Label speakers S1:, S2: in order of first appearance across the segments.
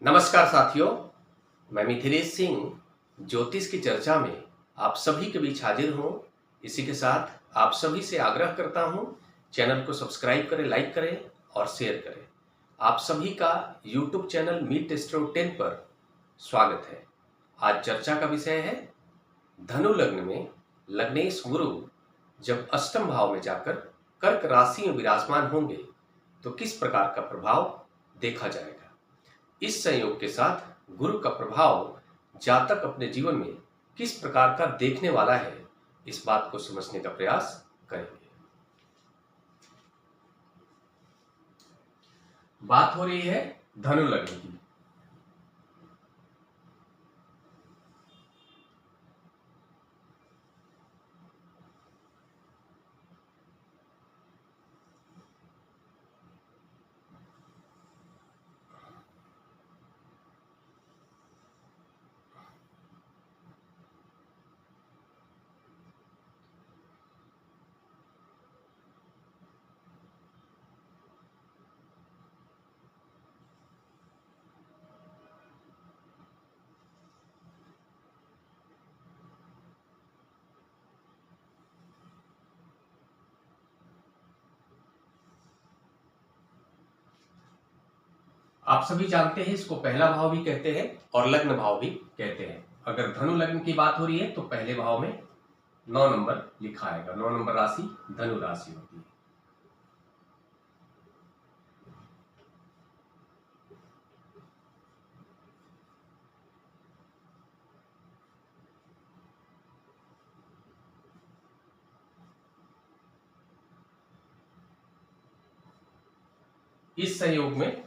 S1: नमस्कार साथियों, मैं मिथिलेश सिंह ज्योतिष की चर्चा में आप सभी के बीच हाजिर हूँ। इसी के साथ आप सभी से आग्रह करता हूँ, चैनल को सब्सक्राइब करें, लाइक करें और शेयर करें। आप सभी का यूट्यूब चैनल मीट एस्ट्रो 10 पर स्वागत है। आज चर्चा का विषय है धनु लग्न में लग्नेश गुरु जब अष्टम भाव में जाकर कर्क राशि में विराजमान होंगे तो किस प्रकार का प्रभाव देखा जाएगा। इस संयोग के साथ गुरु का प्रभाव जातक अपने जीवन में किस प्रकार का देखने वाला है, इस बात को समझने का प्रयास करेंगे। बात हो रही है धनु लग्न की। आप सभी जानते हैं इसको पहला भाव भी कहते हैं और लग्न भाव भी कहते हैं। अगर धनु लग्न की बात हो रही है तो पहले भाव में 9 नंबर लिखा आएगा। 9 नंबर राशि धनु राशि होती है। इस संयोग में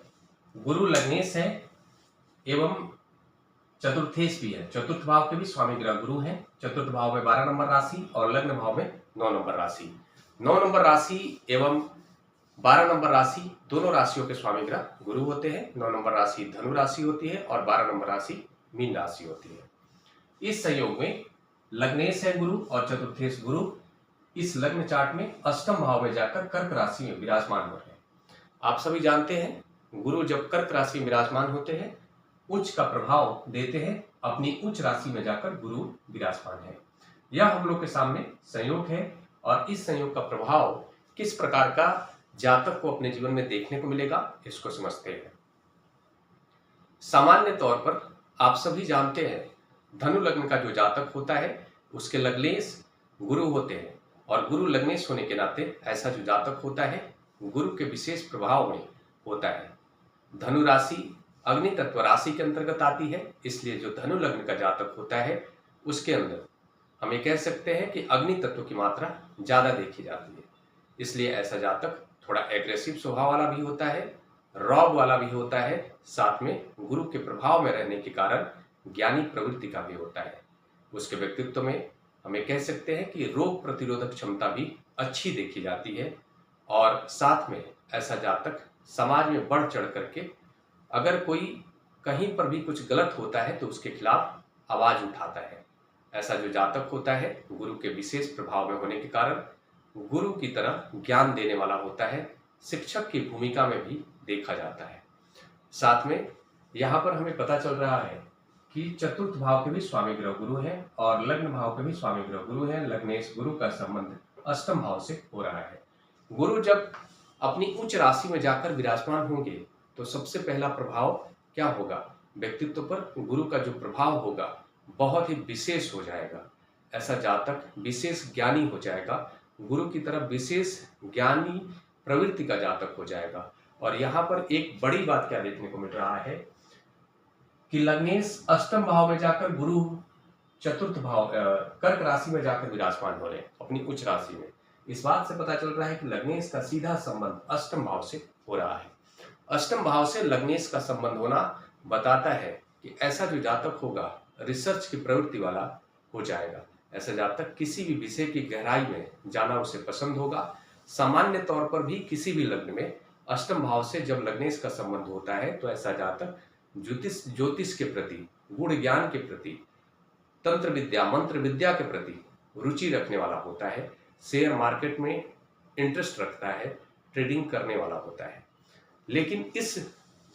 S1: गुरु लग्नेश है एवं चतुर्थेश भी है। चतुर्थ भाव के भी स्वामी ग्रह गुरु हैं। चतुर्थ भाव में 12 नंबर राशि और लग्न भाव में 9 नंबर राशि। 9 नंबर राशि एवं 12 नंबर राशि दोनों राशियों के स्वामी ग्रह गुरु होते हैं। 9 नंबर राशि धनु राशि होती है और 12 नंबर राशि मीन राशि होती है। इस संयोग में लग्नेश है गुरु और चतुर्थेश गुरु इस लग्न चार्ट में अष्टम भाव में जाकर कर्क राशि में विराजमान हो रहे हैं। आप सभी जानते हैं गुरु जब कर्क राशि में विराजमान होते हैं उच्च का प्रभाव देते हैं। अपनी उच्च राशि में जाकर गुरु विराजमान है। यह हम लोग के सामने संयोग है और इस संयोग का प्रभाव किस प्रकार का जातक को अपने जीवन में देखने को मिलेगा, इसको समझते हैं। सामान्य तौर पर आप सभी जानते हैं धनु लग्न का जो जातक होता है उसके लग्नेश गुरु होते हैं और गुरु लग्नेश होने के नाते ऐसा जो जातक होता है गुरु के विशेष प्रभाव में होता है। धनु राशि अग्नि तत्व राशि के अंतर्गत आती है, इसलिए जो धनु लग्न का जातक होता है उसके अंदर हम ये कह सकते हैं कि अग्नि तत्व की मात्रा ज्यादा देखी जाती है। इसलिए ऐसा जातक थोड़ा एग्रेसिव स्वभाव वाला भी होता है, रौब वाला भी होता है, साथ में गुरु के प्रभाव में रहने के कारण ज्ञानी प्रवृत्ति का भी होता है। उसके व्यक्तित्व में हमें कह सकते हैं कि रोग प्रतिरोधक क्षमता भी अच्छी देखी जाती है और साथ में ऐसा जातक समाज में बढ़ चढ़ करके अगर कोई कहीं पर भी कुछ गलत होता है तो उसके खिलाफ आवाज उठाता है। ऐसा जो जातक होता है गुरु के विशेष प्रभाव में होने के कारण गुरु की तरह ज्ञान देने वाला होता है, शिक्षक की भूमिका में भी देखा जाता है। साथ में यहाँ पर हमें पता चल रहा है कि चतुर्थ भाव के भी स्वामी ग्रह गुरु हैं और लग्न भाव के भी स्वामी ग्रह गुरु हैं। लग्नेश गुरु का संबंध अष्टम भाव से हो रहा है। गुरु जब अपनी उच्च राशि में जाकर विराजमान होंगे तो सबसे पहला प्रभाव क्या होगा, व्यक्तित्व पर गुरु का जो प्रभाव होगा बहुत ही विशेष हो जाएगा। ऐसा जातक विशेष ज्ञानी हो जाएगा, गुरु की तरफ विशेष ज्ञानी प्रवृत्ति का जातक हो जाएगा। और यहाँ पर एक बड़ी बात क्या देखने को मिल रहा है कि लग्नेश अष्टम भाव में जाकर गुरु चतुर्थ भाव कर्क राशि में जाकर विराजमान हो रहे हैं अपनी उच्च राशि में। इस बात से पता चल रहा है कि लग्नेश का सीधा संबंध अष्टम भाव से हो रहा है। अष्टम भाव से लग्नेश का संबंध होना बताता है कि ऐसा जो जातक होगा रिसर्च की प्रवृत्ति वाला हो जाएगा। ऐसा जातक किसी भी विषय की गहराई में जाना उसे पसंद होगा। सामान्य तौर पर भी किसी भी लग्न में अष्टम भाव से जब लग्नेश का संबंध होता है तो ऐसा जातक ज्योतिष के प्रति, गुण ज्ञान के प्रति, तंत्र विद्या मंत्र विद्या के प्रति रुचि रखने वाला होता है, शेयर मार्केट में इंटरेस्ट रखता है, ट्रेडिंग करने वाला होता है। लेकिन इस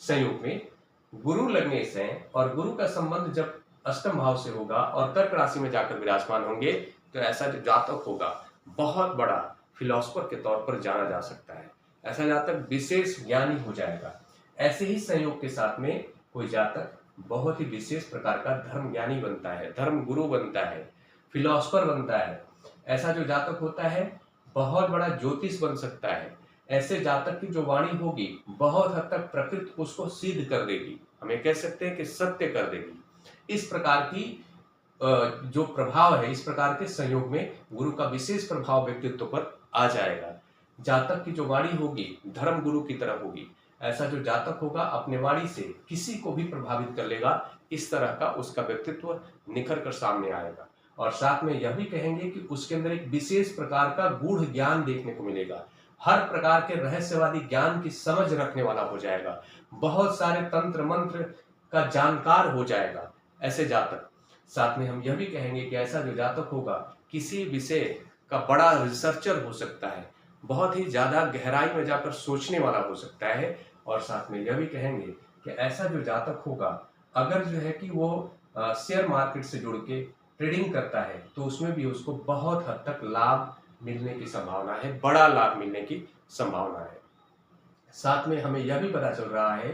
S1: संयोग में गुरु लगने से और गुरु का संबंध जब अष्टम भाव से होगा और कर्क राशि में जाकर विराजमान होंगे तो ऐसा जो जातक होगा बहुत बड़ा फिलोसफर के तौर पर जाना जा सकता है। ऐसा जातक विशेष ज्ञानी हो जाएगा। ऐसे ही संयोग के साथ में कोई जातक बहुत ही विशेष प्रकार का धर्म ज्ञानी बनता है, धर्म गुरु बनता है, फिलोसफर बनता है। ऐसा जो जातक होता है बहुत बड़ा ज्योतिष बन सकता है। ऐसे जातक की जो वाणी होगी बहुत हद तक प्रकृति उसको सिद्ध कर देगी, हमें कह सकते हैं कि सत्य कर देगी। इस प्रकार की जो प्रभाव है, इस प्रकार के संयोग में गुरु का विशेष प्रभाव व्यक्तित्व पर आ जाएगा। जातक की जो वाणी होगी धर्म गुरु की तरह होगी। ऐसा जो जातक होगा अपने वाणी से किसी को भी प्रभावित कर लेगा। इस तरह का उसका व्यक्तित्व निखर कर सामने आएगा। और साथ में यह भी कहेंगे कि उसके अंदर एक विशेष प्रकार का गूढ़ ज्ञान देखने को मिलेगा। हर प्रकार के रहस्यवादी ज्ञान की समझ रखने वाला हो जाएगा। बहुत सारे तंत्र मंत्र का जानकार हो जाएगा ऐसे जातक। साथ में हम यह भी कहेंगे कि ऐसा जो जातक होगा किसी विषय का बड़ा रिसर्चर हो सकता है, बहुत ही ज्यादा गहराई में जाकर सोचने वाला हो सकता है। और साथ में यह भी कहेंगे कि ऐसा जो जातक होगा अगर जो है कि वो शेयर मार्केट से जुड़ के ट्रेडिंग करता है तो उसमें भी उसको बहुत हद तक लाभ मिलने की संभावना है, बड़ा लाभ मिलने की संभावना है। साथ में हमें यह भी पता चल रहा है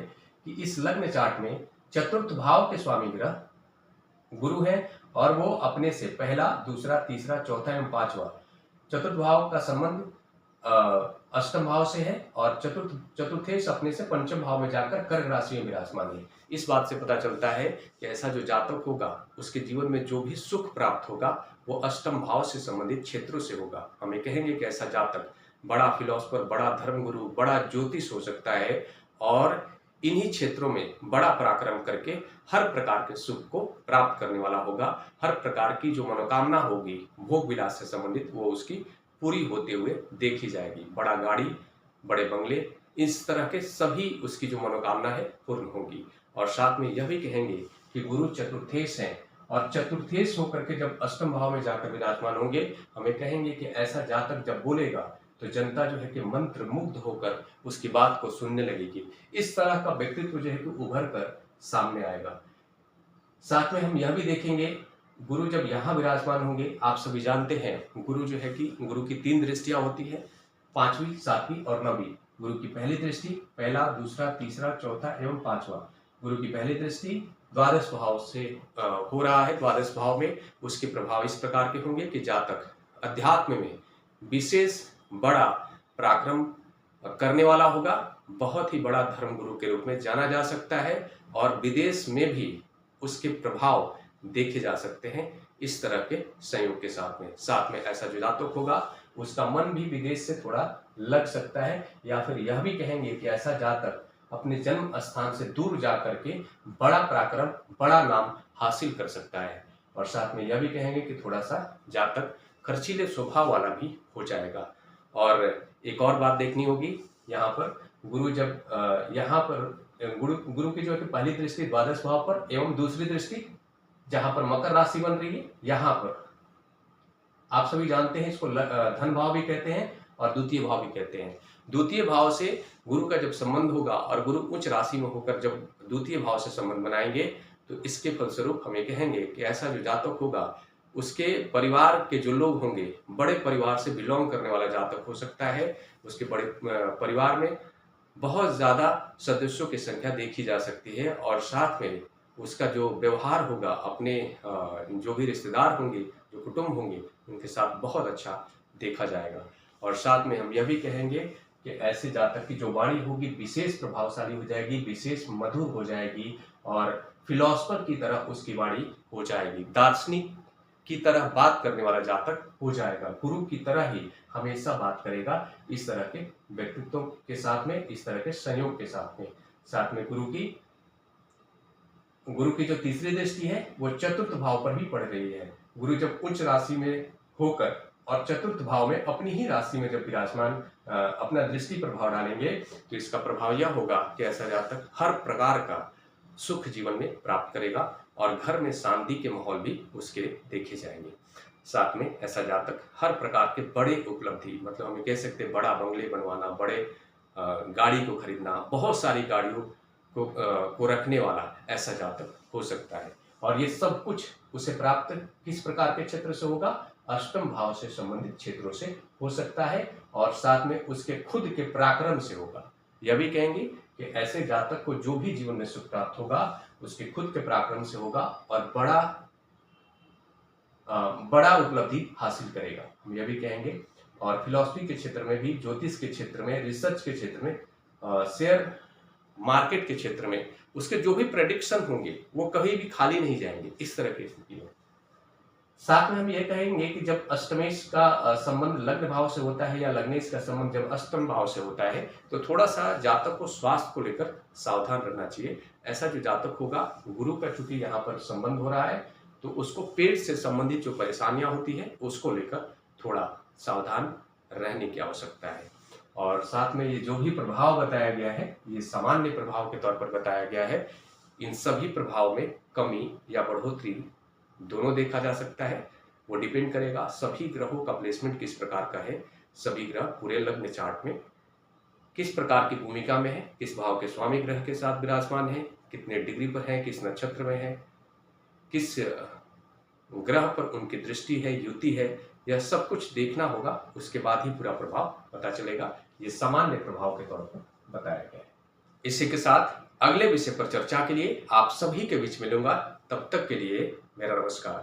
S1: कि इस लग्न चार्ट में चतुर्थ भाव के स्वामी ग्रह गुरु है और वो अपने से पहला, दूसरा, तीसरा, चौथा एवं पांचवा चतुर्थ भाव का संबंध अष्टम भाव से है और चतुर्थेश अपने से पंचम भाव में जाकर कर्क राशि में विराजमान है। इस बात से पता चलता है कि ऐसा जो जातक होगा उसके जीवन में जो भी सुख प्राप्त होगा वो अष्टम भाव से संबंधित क्षेत्रों से होगा। हमें कहेंगे कि ऐसा जातक बड़ा फिलोसफर, बड़ा धर्मगुरु, बड़ा ज्योतिष हो सकता है और इन्हीं क्षेत्रों में बड़ा पराक्रम करके हर प्रकार के सुख को प्राप्त करने वाला होगा। हर प्रकार की जो मनोकामना होगी भोग विलास से संबंधित वो उसकी पूरी होते हुए देखी जाएगी। बड़ा गाड़ी, बड़े बंगले, इस तरह के सभी उसकी जो मनोकामना है पूर्ण होगी। और साथ में यह भी कहेंगे कि गुरु चतुर्थेश हैं और चतुर्थेश होकर के जब अष्टम भाव में जाकर विराजमान होंगे, हमें कहेंगे कि ऐसा जातक जब बोलेगा तो जनता जो है कि मंत्र मुग्ध होकर उसकी बात को सुनने लगेगी। इस तरह का व्यक्तित्व जो है कि उभर कर सामने आएगा। साथ में हम यह भी देखेंगे गुरु जब यहाँ विराजमान होंगे, आप सभी जानते हैं गुरु जो है कि गुरु की 3 दृष्टियां होती है, 5वीं, 7वीं और 9वीं। गुरु की पहली दृष्टि पहला, दूसरा, तीसरा, चौथा एवं 5वां। गुरु की पहली दृष्टि द्वादश भाव से हो रहा है। द्वादश भाव में उसके प्रभाव इस प्रकार के होंगे कि जातक अध्यात्म में विशेष बड़ा पराक्रम करने वाला होगा, बहुत ही बड़ा धर्मगुरु के रूप में जाना जा सकता है और विदेश में भी उसके प्रभाव देखे जा सकते हैं इस तरह के संयोग के साथ में ऐसा जो जातक होगा उसका मन भी विदेश से थोड़ा लग सकता है। या फिर यह भी कहेंगे कि ऐसा जातक अपने जन्म स्थान से दूर जा करके बड़ा पराक्रम, बड़ा नाम हासिल कर सकता है। और साथ में यह भी कहेंगे कि थोड़ा सा जातक खर्चीले स्वभाव वाला भी हो जाएगा। और एक और बात देखनी होगी, यहाँ पर गुरु जब यहाँ पर गुरु की जो है पहली दृष्टि द्वादश भाव पर एवं दूसरी दृष्टि जहां पर मकर राशि बन रही है, यहाँ पर आप सभी जानते हैं इसको धन भाव भी कहते हैं और द्वितीय भाव भी कहते हैं। द्वितीय भाव से गुरु का जब संबंध होगा और गुरु उच्च राशि में होकर जब द्वितीय भाव से संबंध बनाएंगे तो इसके फलस्वरूप हमें कहेंगे कि ऐसा जो जातक होगा उसके परिवार के जो लोग होंगे, बड़े परिवार से बिलोंग करने वाला जातक हो सकता है। उसके बड़े परिवार में बहुत ज्यादा सदस्यों की संख्या देखी जा सकती है और साथ में उसका जो व्यवहार होगा अपने जो भी रिश्तेदार होंगे, जो कुटुंब होंगे, उनके साथ बहुत अच्छा देखा जाएगा। और साथ में हम यह भी कहेंगे कि ऐसे जातक की जो वाणी होगी विशेष प्रभावशाली हो जाएगी, विशेष मधुर हो जाएगी और फिलोसफर की तरह उसकी वाणी हो जाएगी, दार्शनिक की तरह बात करने वाला जातक हो जाएगा, गुरु की तरह ही हमेशा बात करेगा। इस तरह के व्यक्तित्व के साथ में, इस तरह के संयोग के साथ में गुरु की जो तीसरी दृष्टि है वो चतुर्थ भाव पर भी पड़ रही है। गुरु जब उच्च राशि में होकर और चतुर्थ भाव में अपनी ही राशि में जब विराजमान अपना दृष्टि प्रभाव डालेंगे तो इसका प्रभाव यह होगा कि ऐसा जातक हर प्रकार का सुख जीवन में प्राप्त करेगा और घर में शांति के माहौल भी उसके देखे जाएंगे। साथ में ऐसा जातक हर प्रकार के बड़े उपलब्धि, मतलब हमें कह सकते हैं बड़ा बंगले बनवाना, बड़े गाड़ी को खरीदना, बहुत सारी गाड़ियों को रखने वाला ऐसा जातक हो सकता है। और ये सब कुछ उसे प्राप्त किस प्रकार के क्षेत्र से होगा? अष्टम भाव से संबंधित क्षेत्रों से हो सकता है, और साथ में उसके खुद के पराक्रम से होगा। यह भी कहेंगे कि ऐसे जातक को जो भी जीवन में सुख प्राप्त होगा उसके खुद के पराक्रम से होगा और बड़ा उपलब्धि हासिल करेगा, हम यह भी कहेंगे। और फिलॉसफी के क्षेत्र में भी, ज्योतिष के क्षेत्र में, रिसर्च के क्षेत्र में, शेयर मार्केट के क्षेत्र में उसके जो भी प्रेडिक्शन होंगे वो कभी भी खाली नहीं जाएंगे, इस तरह की स्थिति में। साथ में हम ये कहेंगे कि जब अष्टमेश का संबंध लग्न भाव से होता है या लग्नेश का संबंध जब अष्टम भाव से होता है तो थोड़ा सा जातक को स्वास्थ्य को लेकर सावधान रहना चाहिए। ऐसा जो जातक होगा, गुरु का चूंकि यहाँ पर संबंध हो रहा है तो उसको पेट से संबंधित जो परेशानियां होती है उसको लेकर थोड़ा सावधान रहने की आवश्यकता है। और साथ में ये जो भी प्रभाव बताया गया है ये सामान्य प्रभाव के तौर पर बताया गया है। इन सभी प्रभाव में कमी या बढ़ोतरी दोनों देखा जा सकता है। वो डिपेंड करेगा सभी ग्रहों का प्लेसमेंट किस प्रकार का है, सभी ग्रह पूरे लग्न चार्ट में किस प्रकार की भूमिका में है, किस भाव के स्वामी ग्रह के साथ विराजमान है, कितने डिग्री पर है, किस नक्षत्र में है, किस ग्रह पर उनकी दृष्टि है, युति है, यह सब कुछ देखना होगा। उसके बाद ही पूरा प्रभाव पता चलेगा। ये सामान्य प्रभाव के तौर पर बताया गया है। इसी के साथ अगले विषय पर चर्चा के लिए आप सभी के बीच मिलूंगा। तब तक के लिए मेरा नमस्कार।